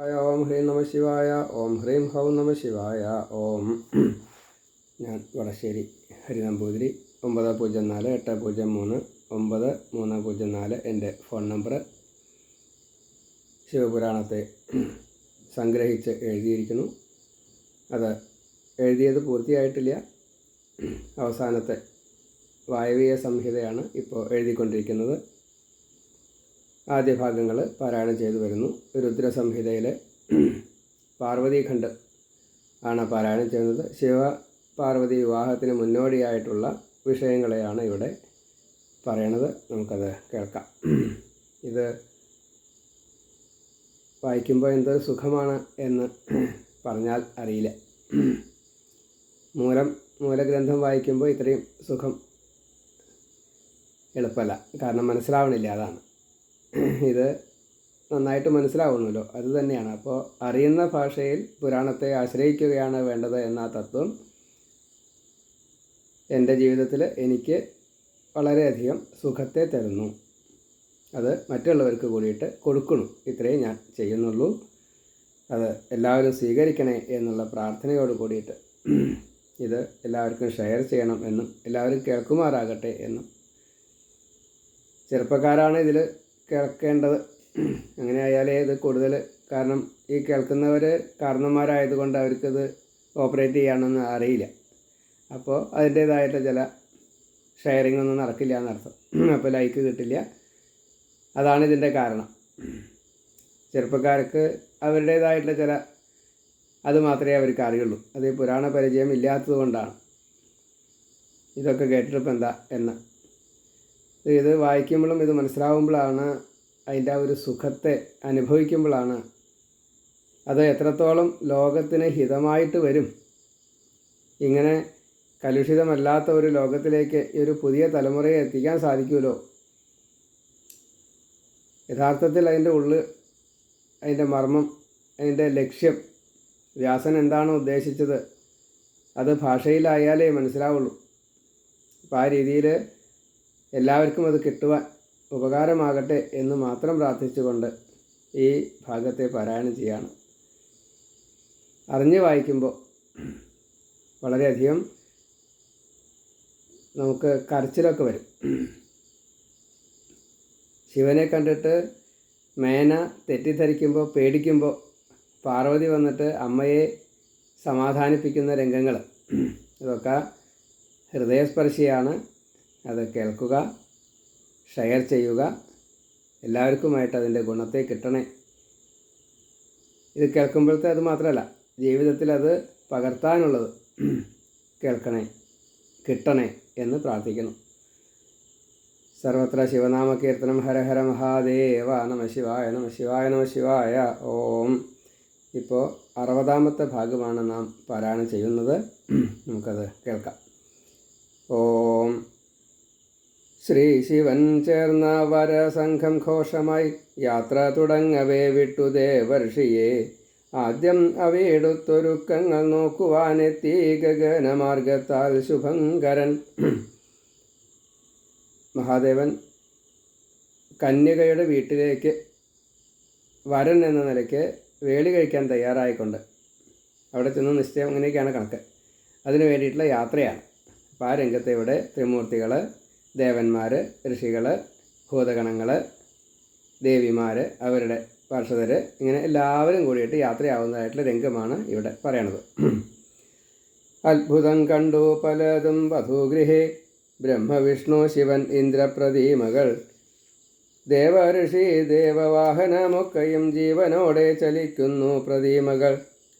ഓം ഹ്രീം നമ ശിവായ. ഓം ഹ്രീം ഹൗം നമ ശിവായ. ഓം. ഞാൻ വടശ്ശേരി ഹരിനമ്പൂതിരി 904803 എൻ്റെ ഫോൺ നമ്പർ. ശിവപുരാണത്തെ സംഗ്രഹിച്ച് എഴുതിയിരിക്കുന്നു. അത് എഴുതിയത് പൂർത്തിയായിട്ടില്ല. അവസാനത്തെ വായവീയ സംഹിതയാണ് ഇപ്പോൾ എഴുതിക്കൊണ്ടിരിക്കുന്നത്. ആദ്യ ഭാഗങ്ങൾ പാരായണം ചെയ്തു വരുന്നു. രുദ്രസംഹിതയിലെ പാർവതീഖണ്ഡ് ആണ് പാരായണം ചെയ്യുന്നത്. ശിവപാർവതി വിവാഹത്തിന് മുന്നോടിയായിട്ടുള്ള വിഷയങ്ങളെയാണ് ഇവിടെ പറയണത്. നമുക്കത് കേൾക്കാം. ഇത് വായിക്കുമ്പോൾ എന്ത് സുഖമാണ് എന്ന് പറഞ്ഞാൽ അറിയില്ല. മൂലഗ്രന്ഥം വായിക്കുമ്പോൾ ഇത്രയും സുഖം എളുപ്പമല്ല. കാരണം മനസ്സിലാവണില്ല. അതാണ്. ഇത് നന്നായിട്ട് മനസ്സിലാവുന്നല്ലോ, അത് തന്നെയാണ്. അപ്പോൾ അറിയുന്ന ഭാഷയിൽ പുരാണത്തെ ആശ്രയിക്കുകയാണ് വേണ്ടത് എന്ന തത്വം എൻ്റെ ജീവിതത്തിൽ എനിക്ക് വളരെയധികം സുഖത്തെ തരുന്നു. അത് മറ്റുള്ളവർക്ക് കൂടിയിട്ട് കൊടുക്കണം. ഇത്രയും ഞാൻ ചെയ്യുന്നുള്ളൂ. അത് എല്ലാവരും സ്വീകരിക്കണേ എന്നുള്ള പ്രാർത്ഥനയോട് കൂടിയിട്ട് ഇത് എല്ലാവർക്കും ഷെയർ ചെയ്യണം എന്നും എല്ലാവരും കേൾക്കുമാറാകട്ടെ എന്നും. ചെറുപ്പക്കാരാണ് ഇതിൽ കേൾക്കേണ്ടത്. അങ്ങനെ ആയാലേ ഇത് കൂടുതൽ, കാരണം ഈ കേൾക്കുന്നവർ കാരണന്മാരായതുകൊണ്ട് അവർക്കിത് ഓപ്പറേറ്റ് ചെയ്യാനൊന്നും അറിയില്ല. അപ്പോൾ അതിൻ്റേതായിട്ട് ചില ഷെയറിംഗ് ഒന്നും നടക്കില്ല എന്നർത്ഥം. അപ്പോൾ ലൈക്ക് കിട്ടില്ല. അതാണ് ഇതിൻ്റെ കാരണം. ചെറുപ്പക്കാർക്ക് അവരുടേതായിട്ടുള്ള ചില അത് മാത്രമേ അവർക്ക് അറിയുള്ളൂ. അത് ഈ പുരാണ പരിചയം ഇല്ലാത്തത് കൊണ്ടാണ്. ഇതൊക്കെ കേട്ടിട്ടിപ്പോൾ എന്താ എന്ന്. ഇത് വായിക്കുമ്പോഴും ഇത് മനസ്സിലാവുമ്പോഴാണ് അതിൻ്റെ ആ ഒരു സുഖത്തെ അനുഭവിക്കുമ്പോഴാണ് അത് എത്രത്തോളം ലോകത്തിന് ഹിതമായിട്ട് വരും. ഇങ്ങനെ കലുഷിതമല്ലാത്ത ഒരു ലോകത്തിലേക്ക് ഈ ഒരു പുതിയ തലമുറയെ എത്തിക്കാൻ സാധിക്കുമല്ലോ. യഥാർത്ഥത്തിൽ അതിൻ്റെ മർമ്മം, അതിൻ്റെ ലക്ഷ്യം, വ്യാസൻ എന്താണ് ഉദ്ദേശിച്ചത്, അത് ഭാഷയിലായാലേ മനസ്സിലാവുള്ളൂ. അപ്പോൾ ആ രീതിയിൽ എല്ലാവർക്കും അത് കിട്ടുവാൻ ഉപകാരമാകട്ടെ എന്ന് മാത്രം പ്രാർത്ഥിച്ചുകൊണ്ട് ഈ ഭാഗത്തെ പാരായണം ചെയ്യാണ്. അറിഞ്ഞ് വായിക്കുമ്പോൾ വളരെയധികം നമുക്ക് കരച്ചിലൊക്കെ വരും. ശിവനെ കണ്ടിട്ട് മേന തെറ്റിദ്ധരിക്കുമ്പോൾ, പേടിക്കുമ്പോൾ പാർവതി വന്നിട്ട് അമ്മയെ സമാധാനിപ്പിക്കുന്ന രംഗങ്ങൾ, ഇതൊക്കെ ഹൃദയസ്പർശിയാണ്. അത് കേൾക്കുക, ഷെയർ ചെയ്യുക, എല്ലാവർക്കുമായിട്ട് അതിൻ്റെ ഗുണത്തെ കിട്ടണേ. ഇത് കേൾക്കുമ്പോഴത്തെ അത് മാത്രമല്ല, ജീവിതത്തിൽ അത് പകർത്താനുള്ളത് കേൾക്കണേ, കിട്ടണേ എന്ന് പ്രാർത്ഥിക്കുന്നു. സർവത്ര ശിവനാമ കീർത്തനം. ഹര ഹര മഹാദേവ. നമ ശിവായ നമ ശിവായ നമ ശിവായ. ഓം. ഇപ്പോൾ 60ാമത്തെ ഭാഗമാണ് നാം പാരായണം ചെയ്യുന്നത്. നമുക്കത് കേൾക്കാം. ഓം. ശ്രീ ശിവൻ ചേർന്ന വരസംഘം ഘോഷമായി യാത്ര തുടങ്ങവേ വിട്ടു ദേവർഷിയെ. ആദ്യം അവയെടുത്തൊരുക്കങ്ങൾ നോക്കുവാനെത്തി ഗഗനമാർഗത്താൽ ശുഭങ്കരൻ. മഹാദേവൻ കന്യകയുടെ വീട്ടിലേക്ക് വരൻ എന്ന നിലയ്ക്ക് വേളി കഴിക്കാൻ തയ്യാറായിക്കൊണ്ട് അവിടെ ചെന്ന് നിശ്ചയം, അങ്ങനെയൊക്കെയാണ് കണക്ക്. അതിനു വേണ്ടിയിട്ടുള്ള യാത്രയാണ്. അപ്പോൾ ആ രംഗത്തെ ഇവിടെ ത്രിമൂർത്തികൾ, ദേവന്മാർ, ഋഷികൾ, ഭൂതഗണങ്ങൾ, ദേവിമാർ, അവരുടെ പാർഷദർ, ഇങ്ങനെ എല്ലാവരും കൂടിയിട്ട് യാത്രയാവുന്നതായിട്ടുള്ള രംഗമാണ് ഇവിടെ പറയണത്. അത്ഭുതം കണ്ടു പലതും വധൂഗൃഹേ ബ്രഹ്മവിഷ്ണു ശിവൻ ഇന്ദ്രപ്രതിമകൾ. ദേവഋഷി ദേവവാഹനമൊക്കെയും ജീവനോടെ ചലിക്കുന്നു പ്രതിമകൾ.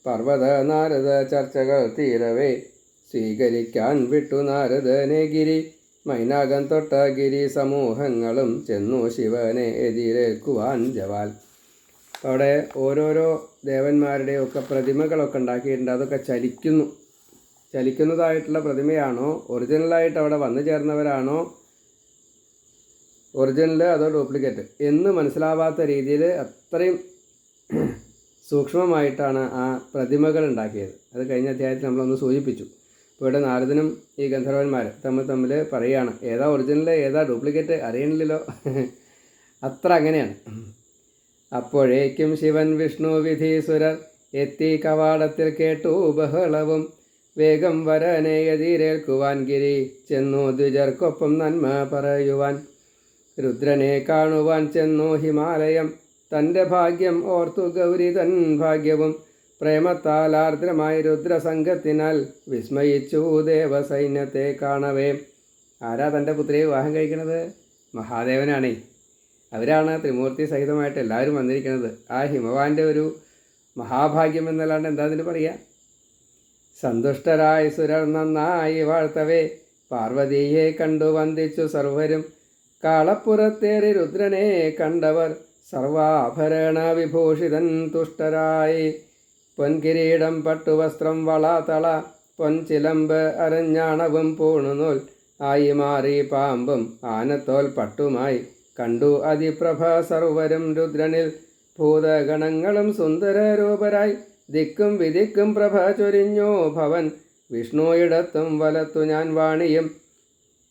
പർവ്വത നാരദ ചർച്ചകൾ തീരവേ സ്വീകരിക്കാൻ വിട്ടു നാരദനെ ഗിരി. മൈനാകം തൊട്ട ഗിരി സമൂഹങ്ങളും ചെന്നു ശിവനെ എതിരേൽക്കുവാൻ ജവാൽ. അവിടെ ഓരോരോ ദേവന്മാരുടെയൊക്കെ പ്രതിമകളൊക്കെ ഉണ്ടാക്കിയിട്ടുണ്ട്. അതൊക്കെ ചലിക്കുന്നതായിട്ടുള്ള പ്രതിമയാണോ, ഒറിജിനലായിട്ട് അവിടെ വന്നു ചേർന്നവരാണോ, ഒറിജിനൽ അതോ ഡ്യൂപ്ലിക്കേറ്റ് എന്ന് മനസ്സിലാവാത്ത രീതിയിൽ അത്രയും സൂക്ഷ്മമായിട്ടാണ് ആ പ്രതിമകൾ ഉണ്ടാക്കിയത്. അത് കഴിഞ്ഞ അധ്യായത്തിൽ നമ്മളൊന്ന് സൂചിപ്പിച്ചു. ഇപ്പോൾ ഇവിടെ നാരദനും ഈ ഗന്ധർവന്മാർ തമ്മിൽ പറയുകയാണ്, ഏതാ ഒറിജിനൽ ഏതാ ഡ്യൂപ്ലിക്കേറ്റ് അറിയണില്ലല്ലോ. അത്ര അങ്ങനെയാണ്. അപ്പോഴേക്കും ശിവൻ വിഷ്ണു വിധീസുരർ എത്തി കവാടത്തിൽ കേട്ടു ബഹളവും. വേഗം വരനെ എതിരേൽക്കുവാൻ ഗിരി ചെന്നു ദ്വിജർക്കൊപ്പം നന്മ പറയുവാൻ. രുദ്രനെ കാണുവാൻ ചെന്നു ഹിമാലയം, തൻ്റെ ഭാഗ്യം ഓർത്തു ഗൗരി തൻ ഭാഗ്യവും. പ്രേമത്താൽ ആർദ്രമായി രുദ്രസംഘത്തിനാൽ വിസ്മയിച്ചു ദേവസൈന്യത്തെ കാണവേ. ആരാ തൻ്റെ പുത്രിയെ വിവാഹം കഴിക്കുന്നത്? മഹാദേവനാണേ. അവരാണ് ത്രിമൂർത്തി സഹിതമായിട്ട് എല്ലാവരും വന്നിരിക്കുന്നത്. ആ ഹിമവാൻ്റെ ഒരു മഹാഭാഗ്യം എന്നല്ലാണ്ട് എന്താ അതിന് പറയുക? സന്തുഷ്ടരായി സുരർ നന്നായി വാഴ്ത്തവേ, പാർവതിയെ കണ്ടു വന്ദിച്ചു സർവരും. കാളപ്പുറത്തേറി രുദ്രനെ കണ്ടവർ സർവാഭരണ വിഭൂഷിതൻ തുഷ്ടരായി. പൊൻകിരീടം പട്ടുവസ്ത്രം വളതള പൊൻചിലമ്പ് അരഞ്ഞാണവും പൂണുനൂൽ ആയി മാറി പാമ്പും ആനത്തോൽ പട്ടുമായി കണ്ടു അതിപ്രഭ സർവരും രുദ്രനിൽ. ഭൂതഗണങ്ങളും സുന്ദരരൂപരായി ദിക്കും വിധിക്കും പ്രഭ ചൊരിഞ്ഞോ ഭവൻ. വിഷ്ണുയിടത്തും വലത്തു ഞാൻ വാണിയും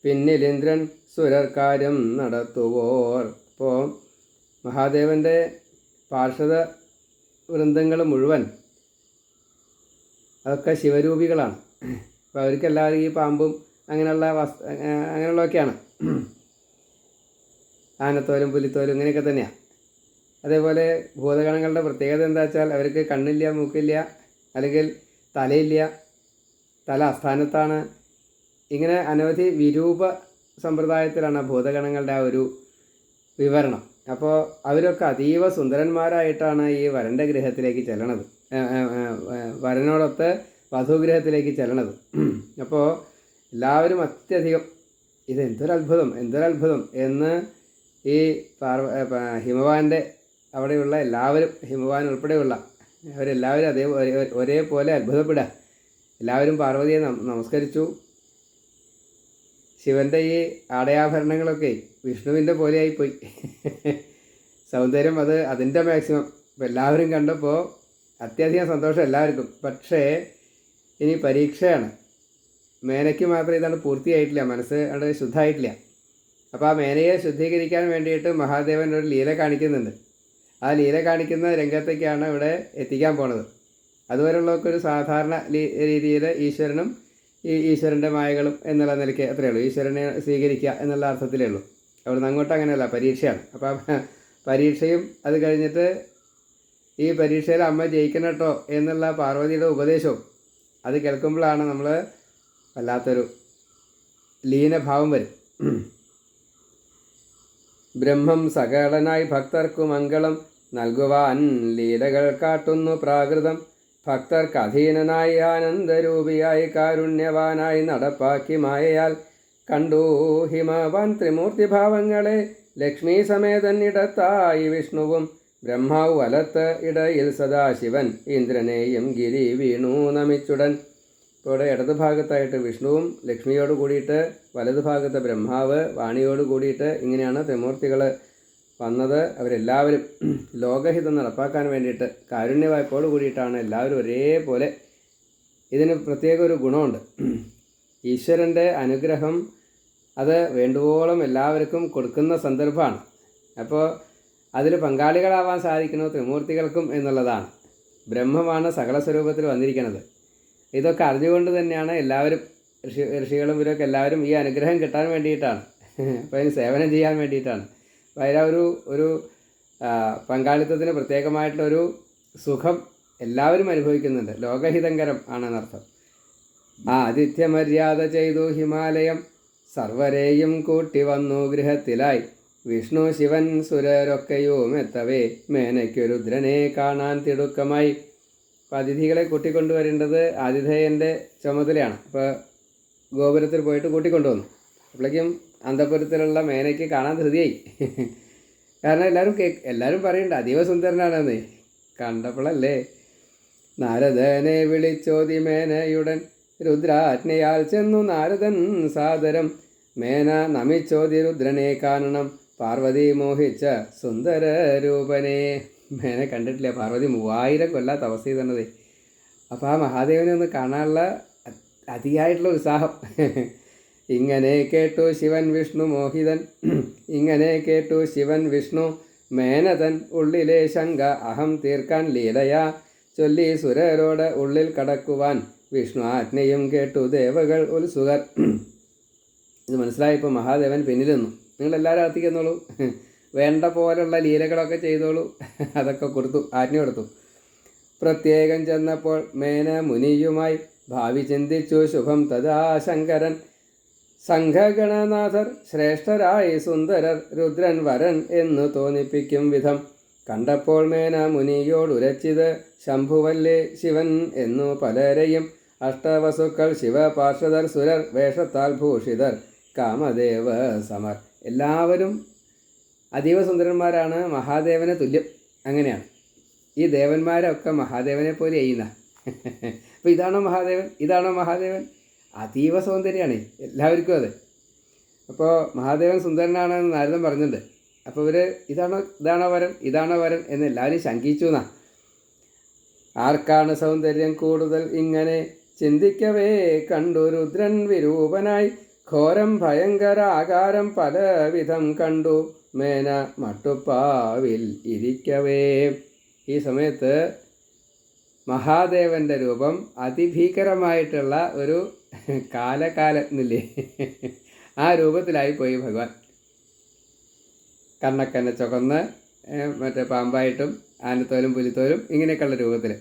പിന്നിലിന്ദ്രൻ സുരർക്കാര്യം നടത്തുവോർ. അപ്പോൾ മഹാദേവൻ്റെ പാർഷദ വൃന്ദങ്ങൾ മുഴുവൻ അതൊക്കെ ശിവരൂപികളാണ്. അപ്പോൾ അവർക്കെല്ലാവരും ഈ പാമ്പും അങ്ങനെയുള്ള അങ്ങനെയുള്ളതൊക്കെയാണ്. ആനത്തോലും പുലിത്തോലും ഇങ്ങനെയൊക്കെ തന്നെയാണ്. അതേപോലെ ഭൂതഗണങ്ങളുടെ പ്രത്യേകത എന്താ വെച്ചാൽ അവർക്ക് കണ്ണില്ല, മൂക്കില്ല, അല്ലെങ്കിൽ തലയില്ല, തല അസ്ഥാനത്താണ്. ഇങ്ങനെ അനവധി വിരൂപ സമ്പ്രദായത്തിലാണ് ഭൂതഗണങ്ങളുടെ ആ ഒരു വിവരണം. അപ്പോൾ അവരൊക്കെ അതീവ സുന്ദരന്മാരായിട്ടാണ് ഈ വരൻ്റെ ഗൃഹത്തിലേക്ക് ചെല്ലണത്, വരനോടൊത്ത് വധുഗൃഹത്തിലേക്ക് ചെല്ലണത്. അപ്പോൾ എല്ലാവരും അത്യധികം എന്തൊരത്ഭുതം എന്ന് ഈ ഹിമവാൻ്റെ അവിടെയുള്ള എല്ലാവരും, ഹിമവാൻ ഉൾപ്പെടെയുള്ള അവരെല്ലാവരും ഒരേപോലെ അത്ഭുതപ്പെടുക. എല്ലാവരും പാർവതിയെ നമസ്കരിച്ചു. ശിവൻ്റെ ഈ ആടയാഭരണങ്ങളൊക്കെ വിഷ്ണുവിൻ്റെ പോലെയായിപ്പോയി. സൗന്ദര്യം അതിൻ്റെ മാക്സിമം. ഇപ്പോൾ എല്ലാവരും കണ്ടപ്പോൾ അത്യധികം സന്തോഷം എല്ലാവർക്കും. പക്ഷേ ഇനി പരീക്ഷയാണ്. മേനയ്ക്ക് മാത്രം ഇതാണ് പൂർത്തിയായിട്ടില്ല, മനസ്സ് അവിടെ ശുദ്ധമായിട്ടില്ല. അപ്പോൾ ആ മേനയെ ശുദ്ധീകരിക്കാൻ വേണ്ടിയിട്ട് മഹാദേവൻ ഒരു ലീല കാണിക്കുന്നുണ്ട്. ആ ലീല കാണിക്കുന്ന രംഗത്തേക്കാണ് ഇവിടെ എത്തിക്കാൻ പോണത്. അതുവരെയുള്ളതൊക്കെ ഒരു സാധാരണ രീതിയിൽ ഈശ്വരനും ഈശ്വരൻ്റെ മായകളും എന്നുള്ള നിലയ്ക്ക് അത്രയേ ഉള്ളൂ. ഈശ്വരനെ സ്വീകരിക്കുക എന്നുള്ള അർത്ഥത്തിലേ ഉള്ളൂ. അവിടുന്ന് അങ്ങോട്ട് അങ്ങനെയല്ല, പരീക്ഷയാണ്. അപ്പോൾ പരീക്ഷയും അത് കഴിഞ്ഞിട്ട് ഈ പരീക്ഷയിൽ അമ്മ ജയിക്കണം കേട്ടോ എന്നുള്ള പാർവതിയുടെ ഉപദേശവും അത് കേൾക്കുമ്പോഴാണ് നമ്മൾ വല്ലാത്തൊരു ലീനഭാവം വരും. ബ്രഹ്മം സകലനായി ഭക്തർക്കു മംഗളം നൽകുവാൻ ലീലകൾ കാട്ടുന്നു പ്രാകൃതം. ഭക്തർക്ക് അധീനനായി ആനന്ദരൂപിയായി കാരുണ്യവാനായി നടപ്പാക്കി മായയാൽ കണ്ടു ഹിമവാൻ ത്രിമൂർത്തിഭാവങ്ങളെ. ലക്ഷ്മി സമേതന്നിടത്തായി വിഷ്ണുവും ബ്രഹ്മാവ് വലത്ത് ഇടയിൽ സദാശിവൻ ഇന്ദ്രനെയും ഗിരി വീണു നമിച്ചുടൻ. ഇപ്പോൾ ഇടതുഭാഗത്തായിട്ട് വിഷ്ണുവും ലക്ഷ്മിയോട് കൂടിയിട്ട് വലതുഭാഗത്ത് ബ്രഹ്മാവ് വാണിയോട് കൂടിയിട്ട് ഇങ്ങനെയാണ് ത്രിമൂർത്തികൾ വന്നത്. അവരെല്ലാവരും ലോകഹിതം നടപ്പാക്കാൻ വേണ്ടിയിട്ട് കാരുണ്യവായ്പോട് കൂടിയിട്ടാണ് എല്ലാവരും ഒരേപോലെ. ഇതിന് പ്രത്യേക ഒരു ഗുണമുണ്ട്. ഈശ്വരൻ്റെ അനുഗ്രഹം അത് വേണ്ടുവോളം എല്ലാവർക്കും കൊടുക്കുന്ന സന്ദർഭമാണ്. അപ്പോൾ അതിൽ പങ്കാളികളാവാൻ സാധിക്കുന്നത് ത്രിമൂർത്തികൾക്കും എന്നുള്ളതാണ്. ബ്രഹ്മമാണ് സകല സ്വരൂപത്തിൽ വന്നിരിക്കുന്നത്. ഇതൊക്കെ അറിഞ്ഞുകൊണ്ട് തന്നെയാണ് എല്ലാവരും ഋഷികളും ഇവരൊക്കെ എല്ലാവരും ഈ അനുഗ്രഹം കിട്ടാൻ വേണ്ടിയിട്ടാണ്. അപ്പോൾ അതിന് സേവനം ചെയ്യാൻ വേണ്ടിയിട്ടാണ്. അപ്പോൾ അതിൽ ഒരു പങ്കാളിത്തത്തിന് പ്രത്യേകമായിട്ടുള്ളൊരു സുഖം എല്ലാവരും അനുഭവിക്കുന്നുണ്ട്. ലോകഹിതങ്കരം ആണെന്നർത്ഥം. ആതിഥ്യമര്യാദ ചെയ്തു ഹിമാലയം സർവരെയും കൂട്ടി വന്നു ഗൃഹത്തിലായി. വിഷ്ണു ശിവൻ സുരരൊക്കെയും എത്തവേ മേനയ്ക്കു രുദ്രനെ കാണാൻ തിടുക്കമായി. അപ്പോൾ അതിഥികളെ കൂട്ടിക്കൊണ്ടുവരേണ്ടത് ആതിഥേയൻ്റെ ചുമതലയാണ്. അപ്പോൾ ഗോപുരത്തിൽ പോയിട്ട് കൂട്ടിക്കൊണ്ടുവന്നു. അപ്പോഴേക്കും അന്തപുരത്തിലുള്ള മേനയ്ക്ക് കാണാൻ ധൃതിയായി. കാരണം എല്ലാവരും പറയുന്നുണ്ട് അതീവ സുന്ദരനാണെന്ന്. കണ്ടപ്പോഴല്ലേ നാരദനെ വിളിച്ചോതി മേനയുടൻ. രുദ്രാജ്ഞയാൽ ചെന്നു നാരദൻ സാദരം. മേന നമിച്ചോതി രുദ്രനെ കാണണം പാർവതി മോഹിച്ച സുന്ദര രൂപനെ. മേനെ കണ്ടിട്ടില്ല. പാർവതി 3000 കൊല്ലം തപസ് ചെയ്തത്. അപ്പോൾ ആ മഹാദേവനെ ഒന്ന് കാണാനുള്ള അതിയായിട്ടുള്ള ഉത്സാഹം. ഇങ്ങനെ കേട്ടു ശിവൻ വിഷ്ണു മോഹിതൻ. ഇങ്ങനെ കേട്ടു ശിവൻ വിഷ്ണു മേനതൻ ഉള്ളിലെ ശങ്ക അഹം തീർക്കാൻ ലീലയാ ചൊല്ലി സുരരോട് ഉള്ളിൽ കടക്കുവാൻ വിഷ്ണു ആജ്ഞയും കേട്ടു ദേവകൾ ഉത്സുകർ. ഇത് മനസ്സിലായപ്പോൾ മഹാദേവൻ പിന്നിൽ നിന്നു. നിങ്ങളെല്ലാവരും അകത്തേക്ക് എന്നോളൂ, വേണ്ട പോലുള്ള ലീലകളൊക്കെ ചെയ്തോളൂ, അതൊക്കെ കൊടുത്തു, ആജ്ഞ കൊടുത്തു. പ്രത്യേകം ചെന്നപ്പോൾ മേന മുനിയുമായി ഭാവി ചിന്തിച്ചു ശുഭം തഥാ ശങ്കരൻ. സംഘഗണനാഥർ ശ്രേഷ്ഠരായി സുന്ദരർ രുദ്രൻ വരൻ എന്നു തോന്നിപ്പിക്കും വിധം കണ്ടപ്പോൾ മേന മുനിയോടുരച്ചിത് ശംഭുവല്ലേ ശിവൻ എന്നു പലരെയും അഷ്ടവസുക്കൾ ശിവപാർഷദർ സുരർ വേഷത്താൽ ഭൂഷിതർ കാമദേവ സമർ. എല്ലാവരും അതീവ സുന്ദരന്മാരാണ്, മഹാദേവന് തുല്യം. അങ്ങനെയാണ് ഈ ദേവന്മാരൊക്കെ മഹാദേവനെ പോലെ ചെയ്യുന്ന. അപ്പോൾ ഇതാണോ മഹാദേവൻ? ഇതാണോ മഹാദേവൻ? അതീവ സൗന്ദര്യമാണ് എല്ലാവർക്കും അത്. അപ്പോൾ മഹാദേവൻ സുന്ദരനാണെന്ന് നാരദൻ പറഞ്ഞിട്ടുണ്ട്. അപ്പോൾ ഇവർ ഇതാണോ വരൻ, ഇതാണോ വരൻ എന്ന് എല്ലാവരും ശങ്കിച്ചു എന്നാ. ആർക്കാണ് സൗന്ദര്യം കൂടുതൽ ഇങ്ങനെ ചിന്തിക്കവേ കണ്ടു രുദ്രൻ വിരൂപനായി ഘോരം ഭയങ്കര ആകാരം പലവിധം കണ്ടു മേന മട്ടുപ്പാവിൽ ഇരിക്കവേ. ഈ സമയത്ത് മഹാദേവൻ്റെ രൂപം അതിഭീകരമായിട്ടുള്ള ഒരു കാലകാലത്തിനില്ലേ, ആ രൂപത്തിലായിപ്പോയി ഭഗവാൻ. കണ്ണക്കന്നെ ചുവന്ന് മറ്റേ പാമ്പായിട്ടും ആനത്തോലും പുലിത്തോലും ഇങ്ങനെയൊക്കെയുള്ള രൂപത്തിൽ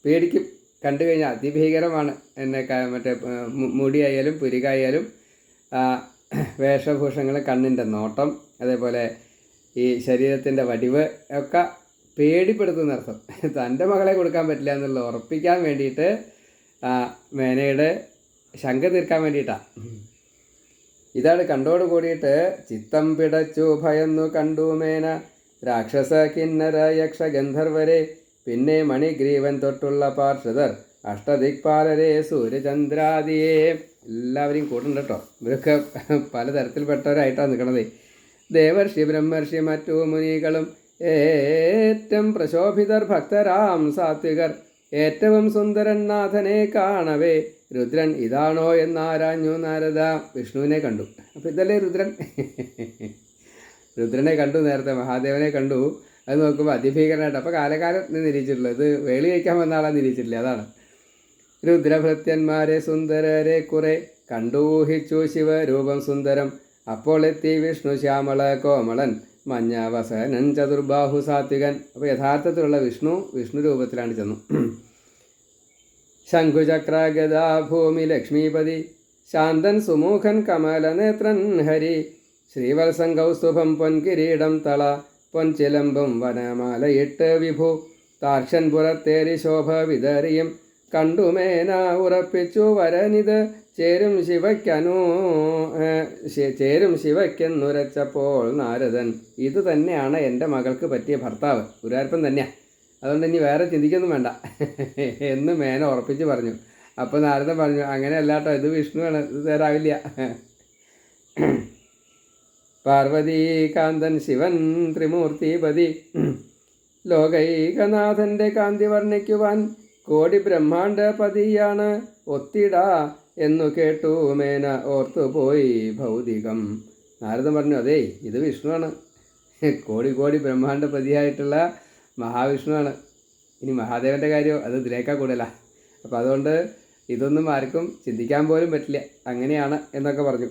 പേടിക്കും. കണ്ടു കഴിഞ്ഞാൽ അതിഭീകരമാണ്. എന്നെ മറ്റേ മുടിയായാലും പുരികായാലും വേഷഭൂഷങ്ങൾ, കണ്ണിൻ്റെ നോട്ടം, അതേപോലെ ഈ ശരീരത്തിൻ്റെ വടിവ് ഒക്കെ പേടിപ്പെടുത്തുന്നർത്ഥം. തൻ്റെ മകളെ കൊടുക്കാൻ പറ്റില്ല എന്നുള്ള ഉറപ്പിക്കാൻ വേണ്ടിയിട്ട് മേനയുടെ ശങ്ക തീർക്കാൻ വേണ്ടിയിട്ടാണ്. ഇതാണ് കണ്ടോട് കൂടിയിട്ട് ചിത്തം പിടച്ചു ഭയന്നു കണ്ടു മേന രാക്ഷസ കിന്നര യക്ഷ ഗന്ധർവരെ പിന്നെ മണിഗ്രീവൻ തൊട്ടുള്ള പാർഷദർ അഷ്ടദിക്പാലരെ സൂര്യചന്ദ്രാദിയെ എല്ലാവരെയും കൂട്ടുണ്ട് കേട്ടോ. ഇവരൊക്കെ പലതരത്തിൽപ്പെട്ടവരായിട്ടാണ് നിൽക്കണത്. ദേവർഷി ബ്രഹ്മർഷി മറ്റു മുനികളും ഏറ്റവും പ്രശോഭിതർ ഭക്തരാം സാത്വികർ ഏറ്റവും സുന്ദരൻ നാഥനെ കാണവേ രുദ്രൻ ഇതാണോ എന്നാരാഞ്ഞു നാരദ. വിഷ്ണുവിനെ കണ്ടു. അപ്പോൾ ഇതല്ലേ രുദ്രൻ? രുദ്രനെ കണ്ടു, നേരത്തെ മഹാദേവനെ കണ്ടു. അത് നോക്കുമ്പോൾ അതിഭീകരനായിട്ട്. അപ്പോൾ കാലകാലം നിരീക്ഷിച്ചിട്ടുള്ളത്, ഇത് വേളി വയ്ക്കാൻ വന്ന ആളെ നിരീക്ഷിച്ചിട്ടില്ല. അതാണ് രുദ്രഭൃത്യന്മാരെ സുന്ദരരെ കുറെ കണ്ടൂഹിച്ചു ശിവരൂപം സുന്ദരം. അപ്പോൾ എത്തി വിഷ്ണു ശ്യാമള കോമളൻ മഞ്ഞവസനൻ ചതുർബാഹു സാത്വികൻ. അപ്പോൾ യഥാർത്ഥത്തിലുള്ള വിഷ്ണു രൂപത്തിലാണ് ചെന്നു. ശംഖുചക്രഗദാ ഭൂമി ലക്ഷ്മീപതി ശാന്തൻ സുമുഖൻ കമലനേത്രൻ ഹരി ശ്രീവത്സം കൗസ്തുഭം പൊൻകിരീടം തള പൊൻചിലമ്പും വനമാലയിട്ട് വിഭു താർക്ഷൻ പുറത്തേരി ശോഭ വിതറിയും കണ്ടുമേന ഉറപ്പിച്ചു വരനിത് ചേരും ശിവയ്ക്കെന്നുരച്ചപ്പോൾ നാരദൻ ഇത് തന്നെയാണ് എൻ്റെ മകൾക്ക് പറ്റിയ ഭർത്താവ്, ഗുരുവായൂരപ്പൻ തന്നെയാണ്, അതുകൊണ്ട് ഇനി വേറെ ചിന്തിക്കൊന്നും വേണ്ട എന്ന് മേന ഉറപ്പിച്ച് പറഞ്ഞു. അപ്പോൾ നാരദൻ പറഞ്ഞു അങ്ങനെ അല്ലാട്ടോ, ഇത് വിഷ്ണുവാണ്, ഇത് തരാവില്ല. പാർവതീകാന്തൻ ശിവൻ ത്രിമൂർത്തിപതി ലോകൈകനാഥൻ്റെ കാന്തി വർണ്ണിക്കുവാൻ കോടി ബ്രഹ്മാണ്ഡപതിയാണ് ഒത്തിട എന്നു കേട്ടു മേന ഓർത്തുപോയി ഭൗതികം. നാരദൻ പറഞ്ഞു അതേ ഇത് വിഷ്ണുവാണ്, കോടി ബ്രഹ്മാണ്ഡപതിയായിട്ടുള്ള മഹാവിഷ്ണുവാണ്. ഇനി മഹാദേവൻ്റെ കാര്യം അത് ഇതിലേക്കാ കൂടുതല. അപ്പോൾ അതുകൊണ്ട് ഇതൊന്നും ആർക്കും ചിന്തിക്കാൻ പോലും പറ്റില്ല, അങ്ങനെയാണ് എന്നൊക്കെ പറഞ്ഞു.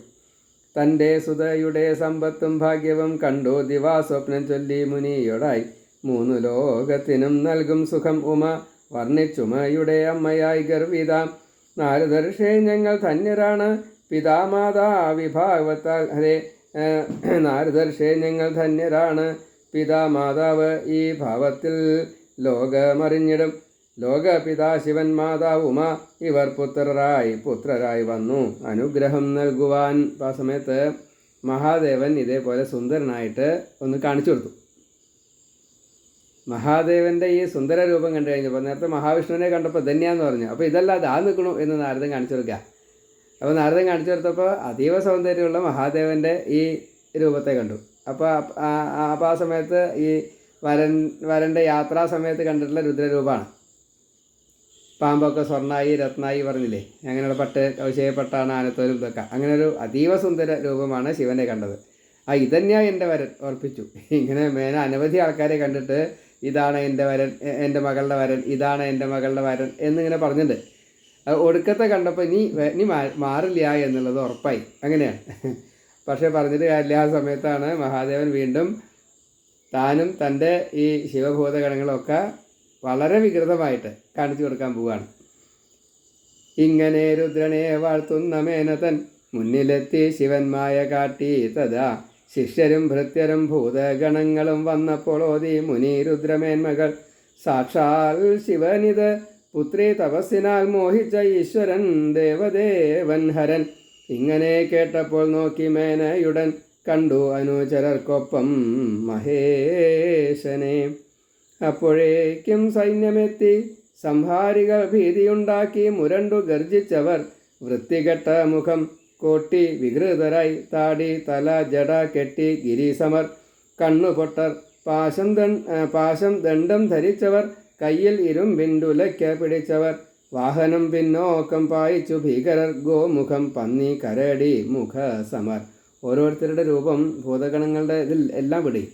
തൻ്റെ സുതയുടെ സമ്പത്തും ഭാഗ്യവും കണ്ടു ദിവാസ്വപ്നം ചൊല്ലി മുനിയോടായി 3 ലോകത്തിനും നൽകും സുഖം ഉമ വർണ്ണിച്ചുമയുടെ അമ്മയായി ഗർവിത നാരദർഷേ ഞങ്ങൾ ധന്യരാണ് പിതാമാതാ വിഭാഗവത്താൽ. ഹരേ നാരദർഷേ ഞങ്ങൾ ധന്യരാണ് പിതാമാതാവ് ഈ ഭാവത്തിൽ ലോകമറിഞ്ഞിടും. ലോകപിതാ ശിവൻ മാതാവുമ ഇവർ പുത്രരായി വന്നു അനുഗ്രഹം നൽകുവാൻ. ആ സമയത്ത് മഹാദേവൻ ഇതേപോലെ സുന്ദരനായിട്ട് ഒന്ന് കാണിച്ചു കൊടുത്തു. മഹാദേവൻ്റെ ഈ സുന്ദര രൂപം കണ്ടു കഴിഞ്ഞപ്പോൾ നേരത്തെ മഹാവിഷ്ണുവിനെ കണ്ടപ്പോൾ ധന്യാന്ന് പറഞ്ഞു. അപ്പോൾ ഇതല്ല ദാ നിൽക്കണു എന്ന് നാരദൻ കാണിച്ചു കൊടുക്കുക. അപ്പോൾ നാരദൻ കാണിച്ചു കൊടുത്തപ്പോൾ അതീവ സൗന്ദര്യമുള്ള മഹാദേവൻ്റെ ഈ രൂപത്തെ കണ്ടു. അപ്പോൾ ആ സമയത്ത് ഈ വരൻ്റെ യാത്രാ സമയത്ത് കണ്ടിട്ടുള്ള രുദ്രരൂപമാണ്. പാമ്പൊക്കെ സ്വർണ്ണായി രത്നായി പറഞ്ഞില്ലേ, അങ്ങനെയുള്ള പട്ട് കൗശയപ്പെട്ടാണ് ആനത്തോലും ഇതൊക്കെ. അങ്ങനെ ഒരു അതീവ സുന്ദര രൂപമാണ് ശിവനെ കണ്ടത്. ഇതന്നെയാണ് എൻ്റെ വരൻ ഉറപ്പിച്ചു. ഇങ്ങനെ മേന അനവധി ആൾക്കാരെ കണ്ടിട്ട് ഇതാണ് എൻ്റെ വരൻ, എൻ്റെ മകളുടെ വരൻ, ഇതാണ് എൻ്റെ മകളുടെ വരൻ എന്നിങ്ങനെ പറഞ്ഞിട്ടുണ്ട്. ഒടുക്കത്തെ കണ്ടപ്പോൾ ഇനി മാറില്ല എന്നുള്ളത് ഉറപ്പായി. അങ്ങനെയാണ്. പക്ഷേ പറഞ്ഞിട്ട് കാര്യമില്ല. ആ സമയത്താണ് മഹാദേവൻ വീണ്ടും താനും തൻ്റെ ഈ ശിവഭൂതഗണങ്ങളൊക്കെ വളരെ വികൃതമായിട്ട് കാണിച്ചു കൊടുക്കാൻ പോവുകയാണ്. ഇങ്ങനെ രുദ്രനെ വാഴ്ത്തുന്ന മേനതൻ മുന്നിലെത്തി ശിവൻ മായ കാട്ടി തഥാ ശിഷ്യരും ഭൃത്യരും ഭൂതഗണങ്ങളും വന്നപ്പോൾ ഓതി മുനി രുദ്രമേന്മകൾ സാക്ഷാൽ ശിവനിത് പുത്രി തപസ്സിനാൽ മോഹിച്ച ഈശ്വരൻ ദേവദേവൻ ഹരൻ. ഇങ്ങനെ കേട്ടപ്പോൾ നോക്കി മേനയുടൻ കണ്ടു അനുചരർക്കൊപ്പം മഹേശനെ. അപ്പോഴേക്കും സൈന്യമെത്തി സംഹാരികൾ ഭീതിയുണ്ടാക്കി മുരണ്ടു ഗർജിച്ചവർ വൃത്തികെട്ട മുഖം കോട്ടി വികൃതരായി താടി തല ജട കെട്ടി ഗിരീസമർ കണ്ണുപൊട്ടർ പാശം ദണ്ഡം ധരിച്ചവർ കയ്യിൽ ഇരുമ്പിൻഡുലയ്ക്ക് പിടിച്ചവർ വാഹനം പിന്നോക്കം പായിച്ചു ഭീകരർ ഗോമുഖം പന്നി കരടി മുഖ സമർ. ഓരോരുത്തരുടെ രൂപം ഭൂതഗണങ്ങളുടെ ഇതിൽ എല്ലാം പിടിയും.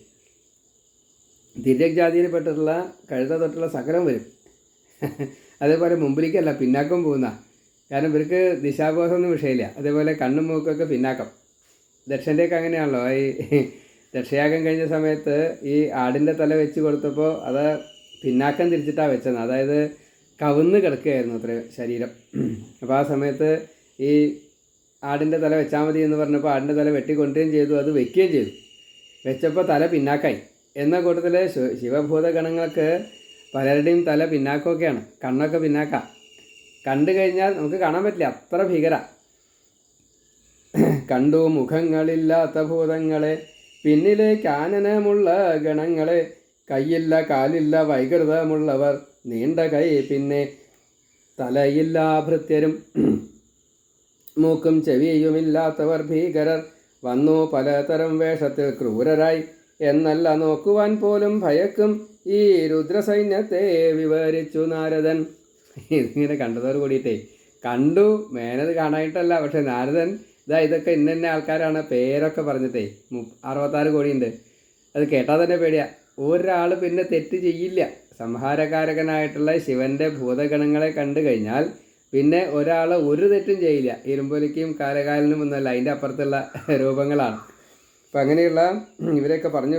തിര്യജാതിയിൽപ്പെട്ടിട്ടുള്ള കഴുത തൊട്ടുള്ള സകലം വരും. അതേപോലെ മുമ്പിലേക്കല്ല പിന്നാക്കം പോകുന്ന, കാരണം ഇവർക്ക് ദിശാബോധമൊന്നും വിഷയമില്ല. അതേപോലെ കണ്ണും മൂക്കൊക്കെ പിന്നാക്കം. ദക്ഷൻ്റെയൊക്കെ അങ്ങനെയാണല്ലോ. ഈ ദക്ഷയാഗം കഴിഞ്ഞ സമയത്ത് ഈ ആടിൻ്റെ തല വെച്ച് കൊടുത്തപ്പോൾ അത് പിന്നാക്കം തിരിച്ചിട്ടാണ് വെച്ചത്. അതായത് കവുന്ന് കിടക്കുകയായിരുന്നു അത്ര ശരീരം. അപ്പോൾ ആ സമയത്ത് ഈ ആടിൻ്റെ തല വെച്ചാൽ മതി എന്ന് പറഞ്ഞപ്പോൾ ആടിൻ്റെ തല വെട്ടിക്കൊണ്ടുകയും ചെയ്തു, അത് വെക്കുകയും ചെയ്തു. വെച്ചപ്പോൾ തല പിന്നാക്കായി. എന്ന കൂട്ടത്തിൽ ശിവഭൂതഗണങ്ങൾക്ക് പലരുടെയും തല പിന്നാക്കമൊക്കെയാണ്, കണ്ണൊക്കെ പിന്നാക്കാം. കണ്ടു കഴിഞ്ഞാൽ നമുക്ക് കാണാൻ പറ്റില്ല, അത്ര ഭീകര. കണ്ടു മുഖങ്ങളില്ലാത്ത ഭൂതങ്ങളെ, പിന്നിലേക്ക് ആനനമുള്ള ഗണങ്ങളെ, കൈയില്ല കാലില്ല വൈകൃതമുള്ളവർ, നീണ്ട കൈ പിന്നെ തലയില്ല ഭൃത്യരും, മൂക്കും ചെവിയുമില്ലാത്തവർ ഭീകരർ, വന്നു പലതരം വേഷത്തിൽ ക്രൂരരായി, എന്നല്ല നോക്കുവാൻ പോലും ഭയക്കും ഈ രുദ്രസൈന്യത്തെ വിവരിച്ചു നാരദൻ. ഇതിങ്ങനെ കണ്ടതോട് കൂടിയിട്ടേ കണ്ടു, മേനത് കാണാനായിട്ടല്ല. പക്ഷെ നാരദൻ ഇതൊക്കെ ഇന്ന ആൾക്കാരാണ് പേരൊക്കെ പറഞ്ഞിട്ടേ 66 കോടിയുണ്ട്. അത് കേട്ടാൽ തന്നെ പേടിയാ. ഒരാൾ പിന്നെ തെറ്റ് ചെയ്യില്ല. സംഹാരകാരകനായിട്ടുള്ള ശിവൻ്റെ ഭൂതഗണങ്ങളെ കണ്ടു കഴിഞ്ഞാൽ പിന്നെ ഒരാൾ ഒരു തെറ്റും ചെയ്യില്ല. ഇരുമ്പൊലിക്കും കാലകാലിനും ഒന്നല്ല, അതിൻ്റെ അപ്പുറത്തുള്ള രൂപങ്ങളാണ്. അപ്പം അങ്ങനെയുള്ള ഇവരെയൊക്കെ പറഞ്ഞ്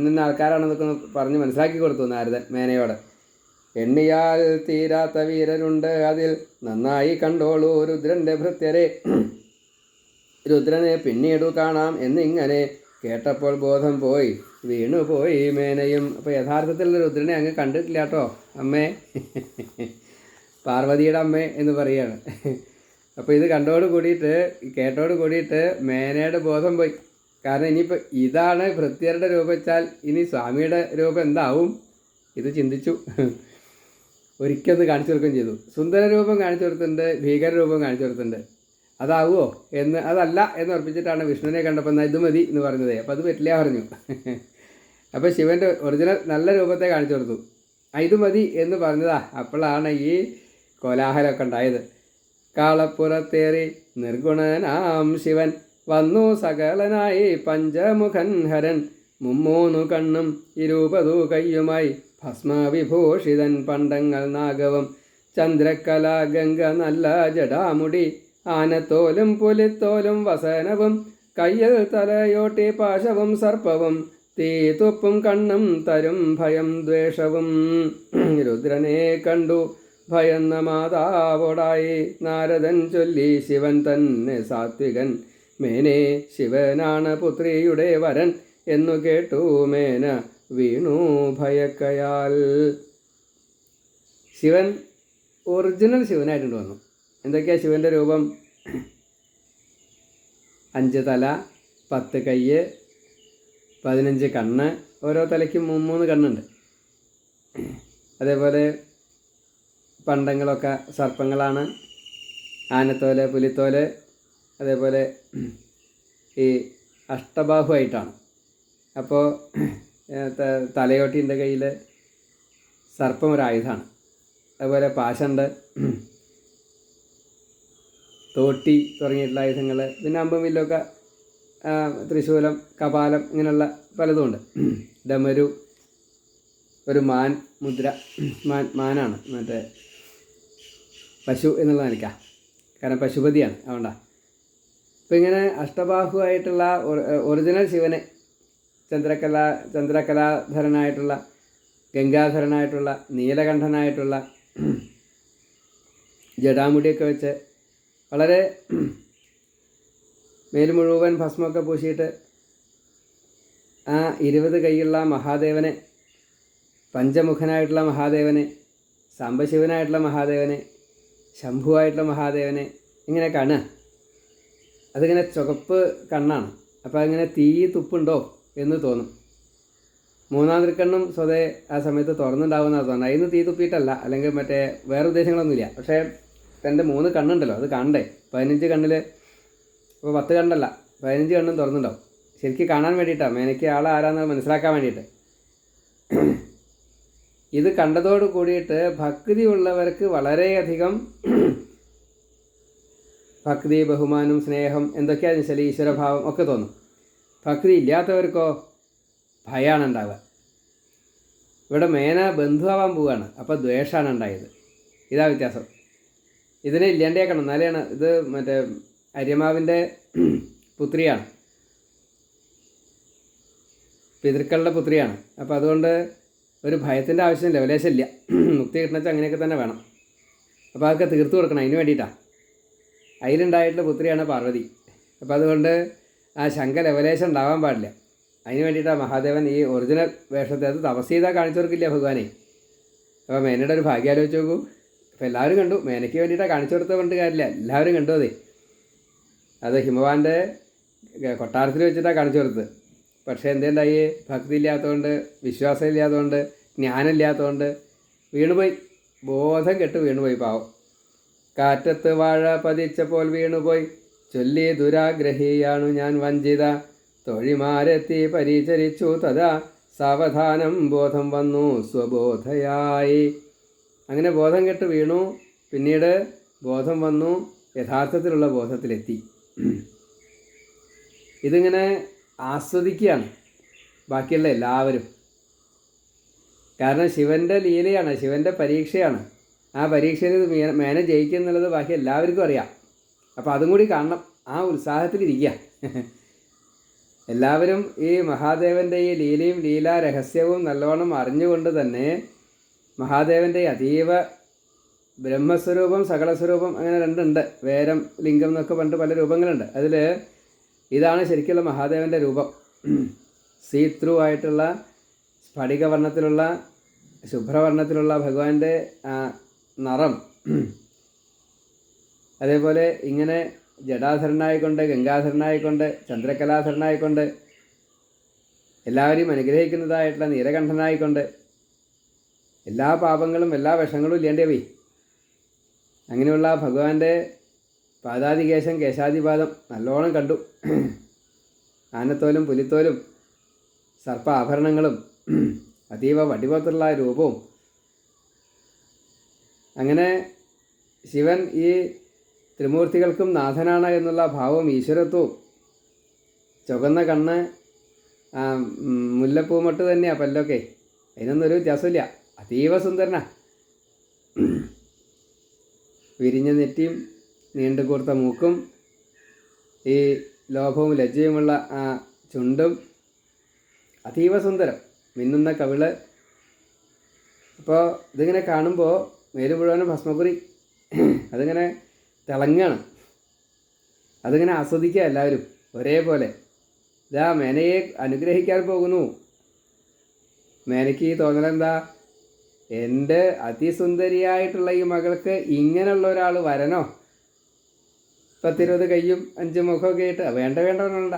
ഇന്ന ആൾക്കാരാണെന്നൊക്കെ പറഞ്ഞ് മനസ്സിലാക്കി കൊടുത്തു നാരദൻ മേനയോട്. എണ്ണിയാൽ തീരാത്ത വീരരുണ്ട് അതിൽ, നന്നായി കണ്ടോളൂ രുദ്രൻ്റെ ഭൃത്യരെ, രുദ്രനെ പിന്നീടു കാണാം എന്നിങ്ങനെ കേട്ടപ്പോൾ ബോധം പോയി വീണുപോയി മേനയും. അപ്പോൾ യഥാർത്ഥത്തിൽ രുദ്രനെ അങ്ങ് കണ്ടിട്ടില്ല കേട്ടോ അമ്മേ, പാർവതിയുടെ അമ്മേ എന്ന് പറയുകയാണ്. അപ്പോൾ ഇത് കണ്ടോട് കൂടിയിട്ട് കേട്ടോട് കൂടിയിട്ട് മേനയുടെ ബോധം പോയി. കാരണം ഇനിയിപ്പോൾ ഇതാണ് ഭൃത്യരുടെ രൂപം വെച്ചാൽ ഇനി സ്വാമിയുടെ രൂപം എന്താവും ഇത് ചിന്തിച്ചു. ഒരിക്കൽ കാണിച്ചു കൊടുക്കുകയും ചെയ്തു. സുന്ദര രൂപം കാണിച്ചു കൊടുത്തിട്ടുണ്ട്, ഭീകര രൂപം കാണിച്ചു കൊടുത്തിട്ടുണ്ട്. അതാവുമോ എന്ന്, അതല്ല എന്ന് ഉറപ്പിച്ചിട്ടാണ് വിഷ്ണുവിനെ കണ്ടപ്പോൾ എന്നാൽ ഇത് മതി എന്ന് പറഞ്ഞത്. അപ്പോൾ അത് പറ്റില്ല പറഞ്ഞു. അപ്പോൾ ശിവൻ്റെ ഒറിജിനൽ നല്ല രൂപത്തെ കാണിച്ചു കൊടുത്തു. ഇത് മതി എന്ന് പറഞ്ഞതാ. അപ്പോഴാണ് ഈ കോലാഹലമൊക്കെ ഉണ്ടായത്. കാളപ്പുറത്തേറി നിർഗുണനാം ശിവൻ വന്നു സകലനായി പഞ്ചമുഖൻ ഹരൻ, 3 കണ്ണും 20 കയ്യുമായി ഭസ്മവിഭൂഷിതൻ പണ്ടങ്ങൾ നാഗവും ചന്ദ്രക്കല ഗംഗ നല്ല ജടാമുടി ആനത്തോലും പുലിത്തോലും വസനവും കയ്യിൽ തലയോട്ടി പാശവും സർപ്പവും തീതുപ്പും കണ്ണും തരും ഭയം ദ്വേഷവും. രുദ്രനെ കണ്ടു ഭയന്ന മാതാവോടായി നാരദൻ ചൊല്ലി ശിവൻ തന്നെ സാത്വികൻ, മേനെ ശിവനാണ് പുത്രിയുടെ വരൻ എന്നു കേട്ടു മേന വീണു ഭയക്കയാൽ. ശിവൻ ഒറിജിനൽ ശിവനായിട്ടുണ്ട് വന്നു. എന്തൊക്കെയാണ് ശിവൻ്റെ രൂപം? 5 തല, 10 കയ്യ്, 15 കണ്ണ്, ഓരോ തലയ്ക്കും 3 കണ്ണുണ്ട്. അതേപോലെ പണ്ടങ്ങളൊക്കെ സർപ്പങ്ങളാണ്, ആനത്തോല്, പുലിത്തോല്, അതേപോലെ ഈ അഷ്ടബാഹുവായിട്ടാണ്. അപ്പോൾ തലയോട്ടിൻ്റെ കയ്യിൽ സർപ്പം ഒരായുധമാണ്. അതുപോലെ പാശുണ്ട്, തോട്ടി തുടങ്ങിയിട്ടുള്ള ആയുധങ്ങൾ, പിന്നെ അമ്പും വില്ലൊക്കെ ത്രിശൂലം, കപാലം, ഇങ്ങനെയുള്ള പലതുമുണ്ട്. ഡമരു, ഒരു മാൻ മുദ്ര, മാനാണ്, മറ്റേ പശു എന്നുള്ള നിലയ്ക്കാണ്, കാരണം പശുപതിയാണ് അതുകൊണ്ടാണ്. അപ്പം ഇങ്ങനെ അഷ്ടബാഹുവായിട്ടുള്ള ഒറിജിനൽ ശിവനെ ചന്ദ്രകലാധരനായിട്ടുള്ള, ഗംഗാധരനായിട്ടുള്ള, നീലകണ്ഠനായിട്ടുള്ള, ജടാമുടിയൊക്കെ വെച്ച് വളരെ മേൽ മുഴുവൻ ഭസ്മമൊക്കെ പൂശിയിട്ട് ആ 20 കൈയുള്ള മഹാദേവനെ, പഞ്ചമുഖനായിട്ടുള്ള മഹാദേവനെ, സാംബശിവനായിട്ടുള്ള മഹാദേവനെ, ശംഭുവായിട്ടുള്ള മഹാദേവനെ ഇങ്ങനെ കാണുക. അതിങ്ങനെ ചുവപ്പ് കണ്ണാണ്. അപ്പോൾ അതിങ്ങനെ തീ തുപ്പുണ്ടോ എന്ന് തോന്നും. മൂന്നാം തൃക്കണ്ണും സ്വതേ ആ സമയത്ത് തുറന്നുണ്ടാവുന്നതാണ് തോന്നുന്നത്. അതിന് തീ തുപ്പിയിട്ടല്ല, അല്ലെങ്കിൽ മറ്റേ വേറെ ഉദ്ദേശങ്ങളൊന്നുമില്ല. പക്ഷേ എൻ്റെ 3 കണ്ണുണ്ടല്ലോ, അത് കാണണ്ടേ. 15 കണ്ണിൽ ഇപ്പോൾ 10 കണ്ണല്ല, 15 കണ്ണും തുറന്നുണ്ടാവും. ശരിക്കും കാണാൻ വേണ്ടിയിട്ടാണ്, മേനയ്ക്ക് ആളാരാന്ന് മനസ്സിലാക്കാൻ വേണ്ടിയിട്ട്. ഇത് കണ്ടതോട് കൂടിയിട്ട് ഭക്തി ഉള്ളവർക്ക് വളരെയധികം ഭക്തി, ബഹുമാനം, സ്നേഹം എന്തൊക്കെയാണെന്ന് വെച്ചാൽ ഈശ്വരഭാവം ഒക്കെ തോന്നും. ഭക്തി ഇല്ലാത്തവർക്കോ ഭയമാണ് ഉണ്ടാവുക. ഇവിടെ മേന ബന്ധുവാവാൻ പോവുകയാണ്, അപ്പോൾ ദ്വേഷമാണ് ഉണ്ടായത്. ഇതാ വ്യത്യാസം. ഇതിനെ ഇല്ലാണ്ടാക്കണം, എന്നാലെയാണ്. ഇത് മറ്റേ അര്യമാവിൻ്റെ പുത്രിയാണ്, പിതൃക്കളുടെ പുത്രിയാണ്. അപ്പോൾ അതുകൊണ്ട് ഒരു ഭയത്തിൻ്റെ ആവശ്യം ലെവലേശമില്ല. മുക്തി കിട്ടണമെച്ചാൽ അങ്ങനെയൊക്കെ തന്നെ വേണം. അപ്പോൾ അതൊക്കെ തീർത്തു കൊടുക്കണം, അതിന് വേണ്ടിയിട്ടാണ്. അതിലുണ്ടായിട്ടുള്ള പുത്രിയാണ് പാർവതി. അപ്പോൾ അതുകൊണ്ട് ആ ശങ്ക ലെവലേശം ഉണ്ടാവാൻ പാടില്ല. അതിന് വേണ്ടിയിട്ടാണ് മഹാദേവൻ ഈ ഒറിജിനൽ വേഷത്തെ, അത് തപസ് ചെയ്താൽ കാണിച്ചു കൊടുക്കില്ല ഭഗവാനെ. അപ്പോൾ മേനയുടെ ഒരു ഭാഗ്യം ആലോചിച്ച് നോക്കൂ. അപ്പോൾ എല്ലാവരും കണ്ടു, മേനയ്ക്ക് വേണ്ടിയിട്ടാണ് കാണിച്ചു കൊടുത്തത് കൊണ്ട് കാര്യമില്ല, എല്ലാവരും കണ്ടു. അത് ഹിമവാൻ്റെ കൊട്ടാരത്തിൽ വെച്ചിട്ടാണ് കാണിച്ചു കൊടുത്തത്. പക്ഷേ എന്തുണ്ടായി? ഭക്തി ഇല്ലാത്തതുകൊണ്ട്, വിശ്വാസം ഇല്ലാത്തതുകൊണ്ട്, ജ്ഞാനം ഇല്ലാത്തതുകൊണ്ട് വീണുപോയി, ബോധം കെട്ട് വീണുപോയി പാവം. കാറ്റത്ത് വാഴ പതിച്ചപ്പോൾ വീണുപോയി, ചൊല്ലി ദുരാഗ്രഹിയാണു ഞാൻ വഞ്ചിത, തൊഴിമാരെത്തി പരിചരിച്ചു തഥാ സാവധാനം ബോധം വന്നു സ്വബോധയായി. അങ്ങനെ ബോധം കെട്ട് വീണു, പിന്നീട് ബോധം വന്നു, യഥാർത്ഥത്തിലുള്ള ബോധത്തിലെത്തി. ഇതിങ്ങനെ ആസ്വദിക്കുകയാണ് ബാക്കിയുള്ള എല്ലാവരും. കാരണം ശിവൻ്റെ ലീലയാണ്, ശിവൻ്റെ പരീക്ഷയാണ്. ആ പരീക്ഷയിൽ മേന ജയിക്കുക എന്നുള്ളത് ബാക്കി എല്ലാവർക്കും അറിയാം. അപ്പോൾ അതും കൂടി കാണണം, ആ ഉത്സാഹത്തിലിരിക്കുക. എല്ലാവരും ഈ മഹാദേവൻ്റെ ഈ ലീലയും ലീലാ രഹസ്യവും നല്ലോണം അറിഞ്ഞുകൊണ്ട് തന്നെ മഹാദേവൻ്റെ അതീവ ബ്രഹ്മസ്വരൂപം, സകലസ്വരൂപം, അങ്ങനെ രണ്ടുണ്ട്. വേരം, ലിംഗം എന്നൊക്കെ പണ്ട് പല രൂപങ്ങളുണ്ട്. അതിൽ ഇതാണ് ശരിക്കുള്ള മഹാദേവൻ്റെ രൂപം. സീത്രൂ ആയിട്ടുള്ള സ്ഫടികവർണ്ണത്തിലുള്ള, ശുഭ്രവർണ്ണത്തിലുള്ള ഭഗവാന്റെ നിറം. അതേപോലെ ഇങ്ങനെ ജടാധരനായിക്കൊണ്ട്, ഗംഗാധരനായിക്കൊണ്ട്, ചന്ദ്രകലാധരനായിക്കൊണ്ട്, എല്ലാവരെയും അനുഗ്രഹിക്കുന്നതായിട്ടുള്ള നീലകണ്ഠനായിക്കൊണ്ട്, എല്ലാ പാപങ്ങളും എല്ലാ വിഷങ്ങളും ഇല്ലേണ്ടവേ. അങ്ങനെയുള്ള ഭഗവാന്റെ പാദാദികേശം, കേശാദിപാദം നല്ലോണം കണ്ടു. ആനത്തോലും പുലിത്തോലും സർപ്പ ആഭരണങ്ങളും അതീവ വടിവത്തുള്ള രൂപവും. അങ്ങനെ ശിവൻ ഈ ത്രിമൂർത്തികൾക്കും നാഥനാണ് എന്നുള്ള ഭാവവും ഈശ്വരത്വവും. ചുവന്ന കണ്ണ്, മുല്ലപ്പൂമൊട്ട് തന്നെയാണ് പല്ലൊക്കെ, അതിനൊന്നും ഒരു വ്യത്യാസമില്ല. അതീവ സുന്ദരനാ. വിരിഞ്ഞ നെറ്റിയും നീണ്ടു കൂർത്ത മൂക്കും ഈ ലോഭവും ലജ്ജയുമുള്ള ആ ചുണ്ടും അതീവ സുന്ദരം. മിന്നുന്ന കവിള്. അപ്പോൾ ഇതിങ്ങനെ കാണുമ്പോൾ മേല് മുഴുവനും ഭസ്മക്കുറി, അതിങ്ങനെ തിളങ്ങാണ്. അതിങ്ങനെ ആസ്വദിക്കുക എല്ലാവരും ഒരേപോലെ. ഇതാ മേനയെ അനുഗ്രഹിക്കാൻ പോകുന്നു. മേനയ്ക്ക് ഈ തോന്നലെന്താ? എൻ്റെ അതിസുന്ദരിയായിട്ടുള്ള ഈ മകൾക്ക് ഇങ്ങനെയുള്ള ഒരാൾ വരണോ? 10-20 കയ്യും 5 മുഖമൊക്കെ ആയിട്ട് വേണ്ട.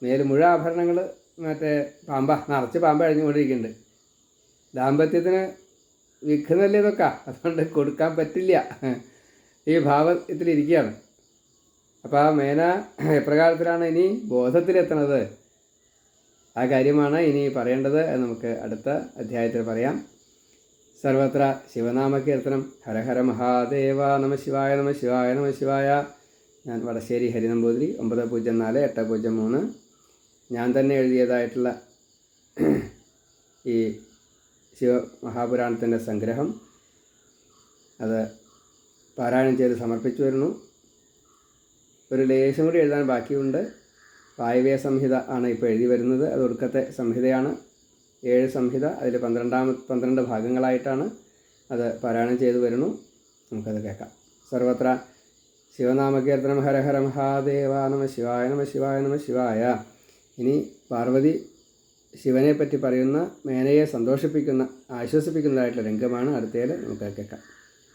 മേല് മുഴുവൻ ആഭരണങ്ങൾ, മറ്റേ നിറച്ച് പാമ്പ അഴിഞ്ഞുകൊണ്ടിരിക്കുന്നുണ്ട്. ദാമ്പത്യത്തിന് വിഘ്നമല്ലേ ഇതൊക്കെ, അതുകൊണ്ട് കൊടുക്കാൻ പറ്റില്ല. ഈ ഭാവത്തിലിരിക്കുകയാണ്. അപ്പോൾ ആ മേന എപ്രകാരത്തിലാണ് ഇനി ബോധത്തിലെത്തണത്, ആ കാര്യമാണ് ഇനി പറയേണ്ടത്. നമുക്ക് അടുത്ത അധ്യായത്തിൽ പറയാം. സർവത്ര ശിവനാമകീർത്തനം. ഹര ഹര മഹാദേവ. നമ ശിവായ, നമ ശിവായ, നമ ശിവായ. ഞാൻ വടശ്ശേരി ഹരിനമ്പൂതിരി 904803 ഞാൻ തന്നെ എഴുതിയതായിട്ടുള്ള ഈ ശിവമഹാപുരാണത്തിൻ്റെ സംഗ്രഹം അത് പാരായണം ചെയ്ത് സമർപ്പിച്ചു വരുന്നു. ഒരു ലേശം കൂടി എഴുതാൻ ബാക്കിയുണ്ട്. വായവ്യ സംഹിത ആണ് ഇപ്പോൾ എഴുതി വരുന്നത്. അത് ഒടുക്കത്തെ സംഹിതയാണ്. 7 സംഹിത, അതിൽ 12 ഭാഗങ്ങളായിട്ടാണ് അത് പാരായണം ചെയ്തു വരുന്നു. നമുക്കത് കേൾക്കാം. സർവത്ര ശിവനാമകീർത്തനം. ഹര ഹര മഹാദേവ. നമ ശിവായ നമ ശിവായ നമ ശിവായ. ഇനി പാർവതി ശിവനെ പറ്റി പറയുന്ന, മേനയെ സന്തോഷിപ്പിക്കുന്ന, ആശ്വസിപ്പിക്കുന്നതായിട്ടുള്ള രംഗമാണ് അടുത്തതിൽ നമുക്ക് കേൾക്കാം.